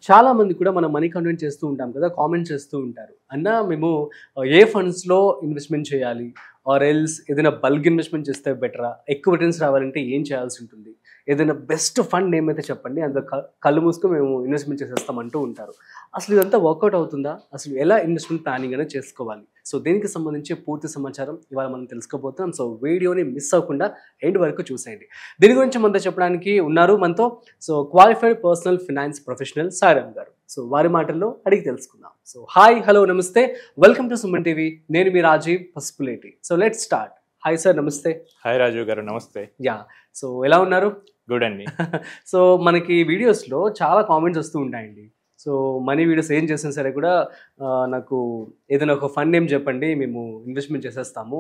చాలా మంది కూడా మనం మనీ కంటెంట్ చేస్తూ ఉంటాం కదా, కామెంట్ చేస్తూ ఉంటారు. అన్న మేము ఏ ఫండ్స్లో ఇన్వెస్ట్మెంట్ చేయాలి, ఆర్ ఎల్స్ ఏదైనా బల్క్ ఇన్వెస్ట్మెంట్ చేస్తే బెటరా, ఎక్కువ రిటర్న్స్ రావాలంటే ఏం చేయాల్సి ఉంటుంది, ఏదైనా బెస్ట్ ఫండ్ ఏమైతే చెప్పండి, అందులో కళ్ళు మూసుకొని మేము ఇన్వెస్ట్మెంట్ చేసేస్తాం అంటూ ఉంటారు. అసలు ఇదంతా వర్కౌట్ అవుతుందా, అసలు ఎలా ఇన్వెస్ట్మెంట్ ప్లానింగ్ అనేది చేసుకోవాలి, సో దీనికి సంబంధించి పూర్తి సమాచారం ఇవాళ మనం తెలుసుకోబోతున్నాం. సో వీడియోని మిస్ అవ్వకుండా ఎండ్ వరకు చూసేయండి. దీని గురించి మనతో చెప్పడానికి ఉన్నారు మనతో so qualified personal finance professional Sairam garu. So వారి మాటల్లో అడిగి తెలుసుకుందాం. సో హాయ్, హలో, నమస్తే, వెల్కమ్ టు సుమన్ టీవీ. నేను మీ Rajiv Pasupuleti. So let's start. Hi sir, నమస్తే. హాయ్ రాజు గారు, నమస్తే. యా, సో ఎలా ఉన్నారు? గుడ్ అండి. సో మనకి వీడియోస్లో చాలా కామెంట్స్ వస్తూ ఉంటాయండి. సో మనీ వీడియోస్ ఏం చేసినా సరే కూడా నాకు ఏదైనా ఒక ఫండ్ నేమ్ చెప్పండి, మేము ఇన్వెస్ట్మెంట్ చేసేస్తాము,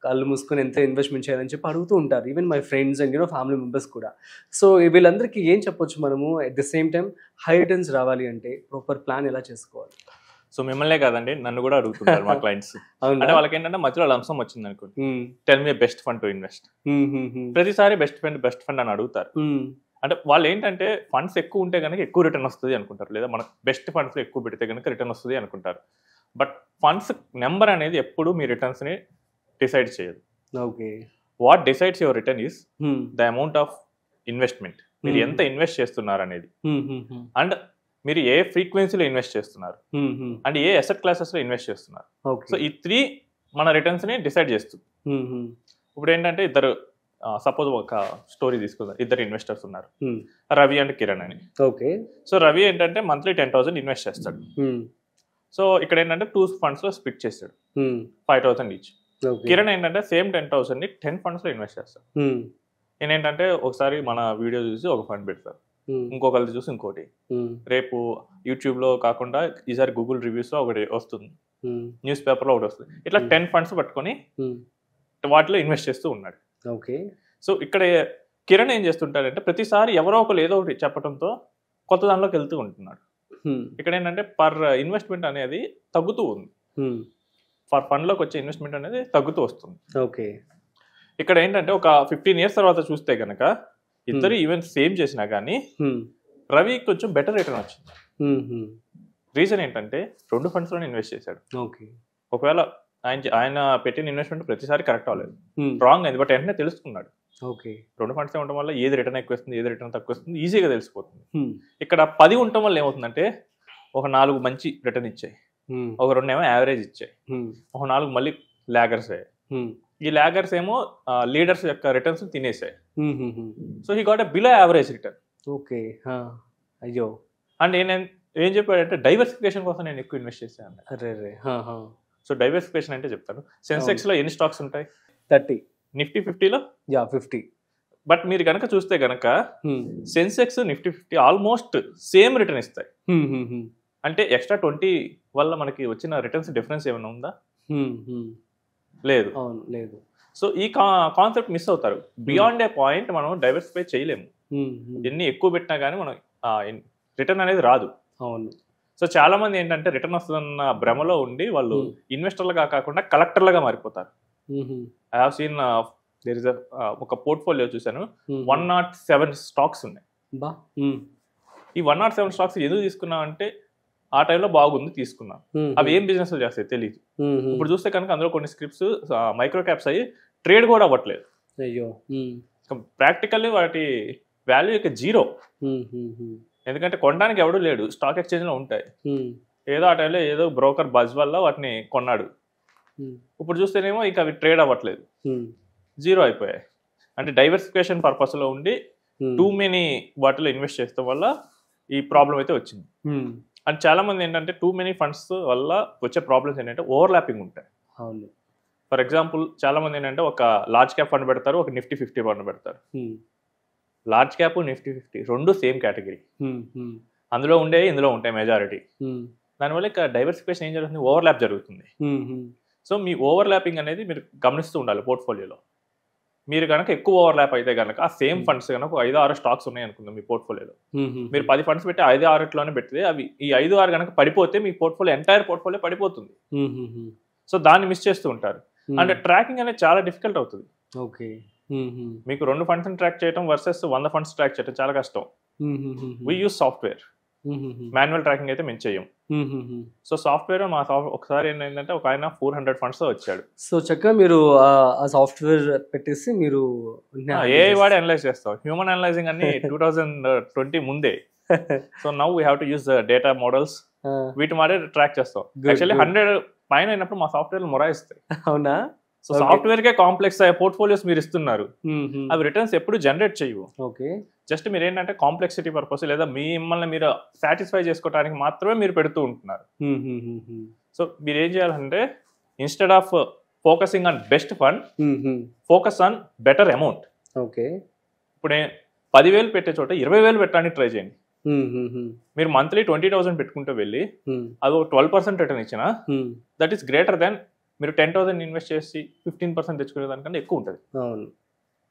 కళ్ళు మూసుకొని ఎంత ఇన్వెస్ట్మెంట్ చేయాలని చెప్పి అడుగుతూ ఉంటారు. Even my friends and family members కూడా. సో వీళ్ళందరికీ ఏం చెప్పొచ్చు మనము, at the same time high returns రావాలి అంటే ప్రాపర్ ప్లాన్ ఎలా చేసుకోవాలి? సో మిమ్మల్నే కాదండి, నన్ను కూడా అడుగుతుంటారు మా క్లయింట్స్. అంటే వాళ్ళకి ఏంటంటే మధ్యలో లంసం వచ్చింది అనుకోండి, tell me best fund to invest. ప్రతిసారి బెస్ట్ ఫండ్ అని అడుగుతారు. అంటే వాళ్ళు ఏంటంటే ఫండ్స్ ఎక్కువ ఉంటే కనుక ఎక్కువ రిటర్న్ వస్తుంది అనుకుంటారు, లేదా మన బెస్ట్ ఫండ్స్ ఎక్కువ పెడితే కనుక రిటర్న్ వస్తుంది అనుకుంటారు. బట్ ఫండ్స్ నెంబర్ అనేది ఎప్పుడు మీ రిటర్న్స్ని డిసైడ్ చేయదు. Okay, what decides your return is the amount of investment. మీరు ఎంత ఇన్వెస్ట్ చేస్తున్నారు అనేది, అండ్ మీరు ఏ ఫ్రీక్వెన్సీలో ఇన్వెస్ట్ చేస్తున్నారు, అండ్ ఏ అసెట్ క్లాసెస్లో ఇన్వెస్ట్ చేస్తున్నారు. సో ఈ 3 మన రిటర్న్స్ని డిసైడ్ చేస్తుంది. ఇప్పుడు ఏంటంటే ఇద్దరు, సపోజ్ ఒక స్టోరీ తీసుకుందాం. ఇద్దరు ఇన్వెస్టర్స్ ఉన్నారు, రవి అండ్ కిరణ్ అని. ఓకే. సో రవి ఏంటంటే మంత్లీ 10,000 ఇన్వెస్ట్ చేస్తాడు. సో ఇక్కడ ఏంటంటే 2 ఫండ్స్లో స్ప్లిట్ చేస్తాడు, 5,000 ఈచ్. కిరణ్ ఏంటంటే సేమ్ 10,000ని 10 ఫండ్స్లో ఇన్వెస్ట్ చేస్తాడు. నేను ఏంటంటే ఒకసారి మన వీడియో చూసి ఒక ఫండ్ పెడతారు, ఇంకొకరిది చూసి ఇంకోటి, రేపు యూట్యూబ్లో కాకుండా ఈసారి గూగుల్ రివ్యూస్లో ఒకటి వస్తుంది, న్యూస్ పేపర్లో ఒకటి వస్తుంది. ఇట్లా 10 ఫండ్స్ పట్టుకొని వాటిలో ఇన్వెస్ట్ చేస్తూ ఉన్నాడు. ఓకే. సో ఇక్కడ కిరణ్ ఏం చేస్తుంటాడంటే ప్రతిసారి ఎవరో ఒకరు ఏదో ఒకటి చెప్పడంతో కొత్త దానిలోకి వెళ్తూ ఉంటున్నాడు. ఇక్కడ ఏంటంటే పర్ ఇన్వెస్ట్మెంట్ అనేది తగ్గుతూ ఉంది, పర్ ఫండ్లోకి వచ్చే ఇన్వెస్ట్మెంట్ అనేది తగ్గుతూ వస్తుంది. ఓకే. ఇక్కడ ఏంటంటే ఒక 15 years తర్వాత చూస్తే కనుక ఇద్దరు ఈవెన్ సేమ్ చేసినా కానీ రవి కొంచెం బెటర్ రిటర్న్ వచ్చింది. రీజన్ ఏంటంటే 2 ఫండ్స్లోనే ఇన్వెస్ట్ చేశాడు. ఓకే. ఒకవేళ ఆయన పెట్టిన ఇన్వెస్ట్మెంట్ ప్రతిసారి కరెక్ట్ అవ్వలేదు, రాంగ్ అయింది, బట్ వెంటనే తెలుసుకున్నాడు. ఓకే. 2 ఫండ్స్ ఉండడం వల్ల ఏది రిటర్న్ ఎక్కువ వస్తుంది, ఏది రిటర్న్ తక్కువ వస్తుంది ఈజీగా తెలిసిపోతుంది. ఇక్కడ 10 ఉండటం వల్ల ఏమవుతుందంటే ఒక 4 మంచి రిటర్న్ ఇచ్చాయి, ఒక 2 ఏమో యావరేజ్ ఇచ్చాయి, ఒక 4 మళ్ళీ లాగర్స్ అయ్యాయి. ఈ లాగర్స్ ఏమో లీడర్స్ యొక్క రిటర్న్స్ తినేసాయి. So he got a below average return. Okay. అయ్యో. అండ్ ఏం చెప్పాడంటే డైవర్సిఫికేషన్ కోసం నేను ఎక్కువ ఇన్వెస్ట్ చేశాను. సో డైవర్సిఫికేషన్ అంటే చెప్తాను, సెన్సెక్స్లో ఎన్ని స్టాక్స్ ఉంటాయి? 30. నిఫ్టీ 50లో 50. బట్ మీరు కనుక చూస్తే కనుక Sensex Nifty 50 almost same return ఇస్తాయి. అంటే ఎక్స్ట్రా 20 వల్ల మనకి వచ్చిన రిటర్న్స్ డిఫరెన్స్ ఏమైనా ఉందా? లేదు. లేదు. సో ఈ కాన్సెప్ట్ మిస్ అవుతారు. బియాండ్ ఏ పాయింట్ మనం డైవర్సిఫై చేయలేము, ఎన్ని ఎక్కువ పెట్టినా కానీ మనం రిటర్న్ అనేది రాదు. అవును. సో చాలా మంది ఏంటంటే రిటర్న్ వస్తుందన్న భ్రమలో ఉండి వాళ్ళు ఇన్వెస్టర్లుగా కాకుండా కలెక్టర్లుగా మారిపోతారు. I have seen there is ఒక పోర్ట్ఫోలియో చూశాను, 107 స్టాక్స్ ఉన్నాయి. ఈ 107 స్టాక్స్ ఎందుకు తీసుకున్నాం అంటే ఆ టైంలో బాగుంది తీసుకున్నాం, అవి ఏం బిజినెస్ చేస్తాయి తెలియదు. ఇప్పుడు చూస్తే కనుక అందులో కొన్ని స్క్రిప్ట్స్ మైక్రో క్యాప్స్ అయ్యి ట్రేడ్ కూడా అవ్వట్లేదు. అయ్యో. ప్రాక్టికల్లీ వాటి వాల్యూ ఇక 0, ఎందుకంటే కొనడానికి ఎవడూ లేడు, స్టాక్ ఎక్స్చేంజ్లో ఉంటాయి. ఏదో ఆ టైంలో ఏదో బ్రోకర్ బజ్ వల్ల వాటిని కొన్నాడు, ఇప్పుడు చూస్తేనేమో ఇక అవి ట్రేడ్ అవ్వట్లేదు, 0 అయిపోయాయి. అంటే డైవర్సిఫికేషన్ పర్పస్లో ఉండి టూ మెనీ వాటిలో ఇన్వెస్ట్ చేయడం వల్ల ఈ ప్రాబ్లం అయితే వచ్చింది. అండ్ చాలా మంది ఏంటంటే టూ మెనీ ఫండ్స్ వల్ల వచ్చే ప్రాబ్లమ్స్ ఏంటంటే ఓవర్లాపింగ్ ఉంటాయి. అవును. ఫర్ ఎగ్జాంపుల్ చాలా మంది ఏంటంటే ఒక లార్జ్ క్యాప్ ఫండ్ పెడతారు, ఒక నిఫ్టీ 50 ఫండ్ పెడతారు. లార్జ్ క్యాప్ నిఫ్టీ 50 రెండు సేమ్ కేటగిరీ, అందులో ఉండే ఇందులో ఉంటాయి మెజారిటీ. దానివల్ల ఇక డైవర్సిఫికేషన్ ఏం జరుగుతుంది, ఓవర్లాప్ జరుగుతుంది. సో మీ ఓవర్లాపింగ్ అనేది మీరు గమనిస్తూ ఉండాలి పోర్ట్ఫోలియోలో. మీరు కనుక ఎక్కువ ఓవర్లాప్ అయితే కనుక ఆ సేమ్ ఫండ్స్ కనుక 5-6 స్టాక్స్ ఉన్నాయి అనుకుందాం మీ పోర్ట్ఫోలియోలో, మీరు 10 ఫండ్స్ పెట్టి 5-6లోనే పెడితే అవి ఈ 5-6 కనుక పడిపోతే మీ పోర్ట్ఫోలియో ఎంటైర్ పోర్ట్ఫోలియో పడిపోతుంది. సో దాన్ని మిస్ చేస్తూ ఉంటారు. అండ్ ట్రాకింగ్ అనేది చాలా డిఫికల్ట్ అవుతుంది. ఓకే. మీకు 2 ఫండ్స్ ట్రాక్ చేయడం వర్సెస్ 100 ఫండ్స్ ట్రాక్ చేయడం చాలా కష్టం. We use software. Manual tracking అయితే మేము చెయ్యం. సో సాఫ్ట్వేర్ ఒకసారి ఏంటంటే ఒక ఆయన 400 ఫండ్స్ తో వచ్చాడు. సో చక్కగా మీరు ఆ సాఫ్ట్వేర్ పెట్టేసి మీరు AI వాడి అనలైజ్ చేస్తాం. హ్యూమన్ అనలైజింగ్ అన్ని 2020 ముందే. So now we have to use data models, వీటి మాడే ట్రాక్ చేస్తాం. యాక్చువల్లీ 100 పైన అయినప్పుడు మా సాఫ్ట్వేర్ మొరాయిస్తాయి. అవునా? సో సాఫ్ట్వేర్ కే కాంప్లెక్స్ పోర్ట్ఫోలియోస్ మీరు ఇస్తున్నారు, అవి రిటర్న్స్ ఎప్పుడు జనరేట్ చేయవు. ఓకే, జస్ట్ మీరు ఏంటంటే కాంప్లెక్సిటీ పర్పస్ లేదా మిమ్మల్ని మీరు సాటిస్ఫై చేసుకోవడానికి మాత్రమే మీరు పెడుతూ ఉంటున్నారు. సో మీరు ఏం చేయాలంటే instead of focusing on best fund, focus on better amount. Okay, ఇప్పుడు 10,000 పెట్టే చోట 20,000 పెట్టడానికి ట్రై చేయండి. మీరు మంత్లీ 20,000 పెట్టుకుంటూ వెళ్ళి అది 12% రిటర్న్ ఇచ్చినా దట్ ఈస్ గ్రేటర్ దెన్ మీరు 10,000 ఇన్వెస్ట్ చేసి 15% తెచ్చుకునే దానికంటే ఎక్కువ ఉంటుంది.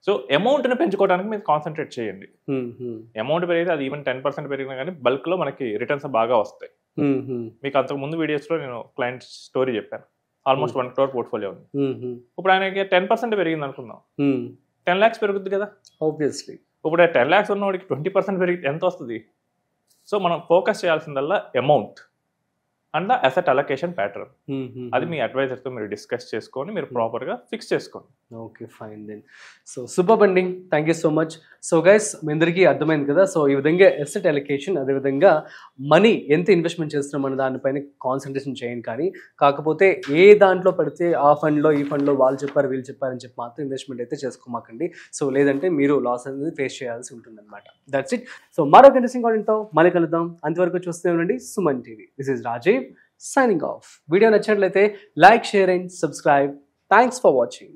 సో అమౌంట్ని పెంచుకోవడానికి మీరు కాన్సన్ట్రేట్ చేయండి. అమౌంట్ పెరిగితే అది ఈవెన్ 10% పెరిగినా కానీ బల్క్లో మనకి రిటర్న్స్ బాగా వస్తాయి. మీకు అంతకు ముందు వీడియోస్లో నేను క్లయింట్ స్టోరీ చెప్పాను. ఆల్మోస్ట్ 1 crore పోర్ట్ఫోలియో ఉంది. ఇప్పుడు ఆయనకి 10% పెరిగింది అనుకుందాం, 10 lakhs పెరుగుతుంది కదా ఆబ్వియస్లీ. ఇప్పుడు 10 lakhs ఉన్నవాడికి 20% పెరిగితే ఎంత వస్తుంది? సో మనం ఫోకస్ చేయాల్సిందల్లా amount and the asset allocation pattern. అది మీ అడ్వైజర్తో మీరు డిస్కస్ చేసుకొని మీరు ప్రాపర్గా ఫిక్స్ చేసుకోండి. Okay, fine then. So super అండి, thank you so much. So guys, మీ అందరికీ అర్థమైంది కదా. సో ఈ విధంగా అసెట్ అలొకేషన్, అదేవిధంగా మనీ ఎంత ఇన్వెస్ట్మెంట్ చేస్తున్నాం అనే దానిపైన కాన్సన్ట్రేషన్ చేయండి. కానీ కాకపోతే ఏ దాంట్లో పడితే ఆ ఫండ్లో ఈ ఫండ్లో వాళ్ళు చెప్పారు వీళ్ళు చెప్పారని చెప్పి మాత్రం ఇన్వెస్ట్మెంట్ అయితే చేసుకోమాకండి. సో లేదంటే మీరు లాస్ అనేది ఫేస్ చేయాల్సి ఉంటుంది అనమాట. That's it. సో మరొక ఇంట్రెస్టింగ్ కాంటెంట్తో మళ్ళీ కలుద్దాం. అంతవరకు చూస్తూనే ఉండండి Suman TV. This is Rajiv signing off. Video నచ్చినట్లయితే like, share and subscribe. Thanks for watching.